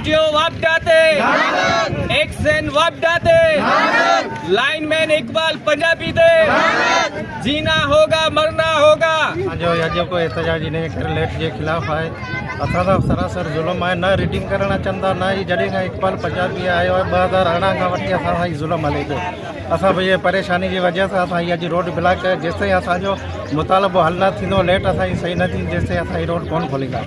NGO वापडाते, action वापडाते, lineman Iqbal Punjabi दे, जीना होगा मरना होगा। जो अॼु को एहतजाजी ने लेट के खिलाफ है असां सां सरासर जुल्म आहे। न रीडिंग करणु चवंदा न ही जॾहिं खां इकबाल पंजाबी आयो आहे 2018 खां वठी असां सां ही जुल्म हले थो। असां भई परेशानी की वजह से असां अॼु रोड ब्लॉक कयो। जेसिताईं असांजो मुतालबो हल न थींदो लेट असांजी सही न थींदी जेसिताईं असां ही रोड कोन खोलींदा।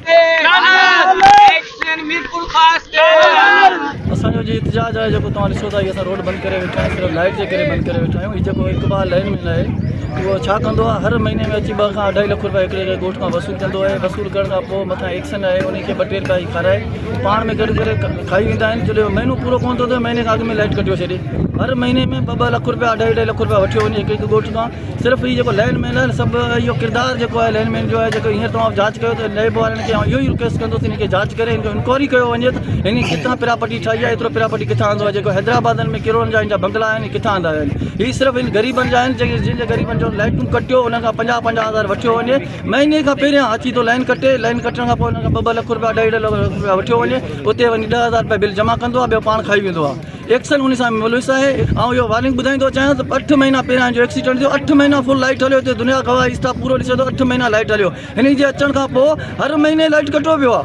असांजो जी इतिजाज है जो तव्हां ॾिसो था असां रोड बंद करे वेठा आहियूं, सिर्फ़ु लाइट जे करे बंद करे वेठा आहियूं। हीउ जेको इकबाल लाइनमैन आहे वो छा कंदो आहे, हर महीने में अची 2 खां 2.5 लाख रुपया हिकिड़े ॻोठ खां वसूल कंदो आहे। वसूल करण खां पोइ मथां एक्शन आहे उनखे 2-3 रुपया ई खाराए पाण में गॾु करे खाई वेंदा आहिनि। जॾहिं महीनो पूरो कोन थो थिए महीने खां अॻु में लाइट कटियो छॾे। हर महीने में 2-2 लाख रुपया 2.5 लाख रुपया वठियो वञे हिकु ॻोठ खां। सिर्फ़ु हीउ जेको लाइनमैन आहे सभु इहो किरदारु जेको आहे लाइनमैन जो आहे जेको हींअर तव्हां जांच कयो त नएब वारनि खे इहो ई रिक्वेस्ट कंदुसि हिनखे जांच करे हिनखे इंक्वायरी कयो वञे त हिन किथां पिरापटी ठाही आहे। एतिरो पिरापटी किथां आंदो आहे जेको हैदराबाद में किरोड़नि जा हिन जा बंगला आहिनि किथां आंदा आहिनि। हीअ सिर्फ़ु हिन ग़रीबनि जा आहिनि जिन ग़रीबनि जो लाइटूं कटियो उन खां 50-50 हज़ार वठियो वञे। महीने खां पहिरियां अची थो लाइन कटे, लाइन कटण खां पोइ हुन खां 2-2 लाख रुपया 2.5 लाख रुपया वठियो वञे। उते वञी 10,000 रुपया बिल जमा कंदो आहे, ॿियो पाण खाई वेंदो आहे। एक्शन उन सां मुलविस आहे। ऐं इहो वार्निंग ॿुधाईंदो चाहियां त 8 महीना पहिरियां जो एक्सीडेंट थियो 8 महीना फुल लाइट हलियो। हिते दुनिया गवाह स्टाफ पूरो ॾिसे थो 8 महीना लाइट हलियो। हिन जे अचण खां पोइ हर महीने लाइट कटियो पियो आहे।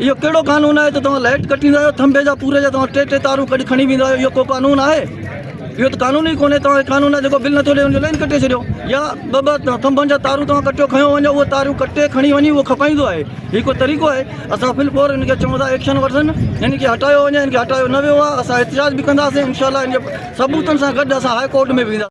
इहो कहिड़ो कानून आहे त तव्हां लाइट कटींदा आहियो थंबे जा पूरे जा तव्हां 3 तारूं कढी खणी वेंदा आहियो। इहो को कानून आहे? इहो त कानून ई कोन्हे। तव्हां कानून आहे जेको बिल नथो ॾिए हुनजो लाइन कटे छॾियो या 2-2 थंभनि जा तारूं तव्हां कटियो खयो वञो उहो तारूं कटे खणी वञी उहो खपाईंदो आहे। हीउ को तरीक़ो आहे? असां फिलपोर हिनखे चऊं था एक्शन वठनि, हिनखे हटायो वञे। हिनखे हटायो न वियो आहे असां एहतिजाज बि कंदासीं। इंशाअल्लाह हिन सबूतनि सां गॾु असां हाई कोर्ट में वेंदा।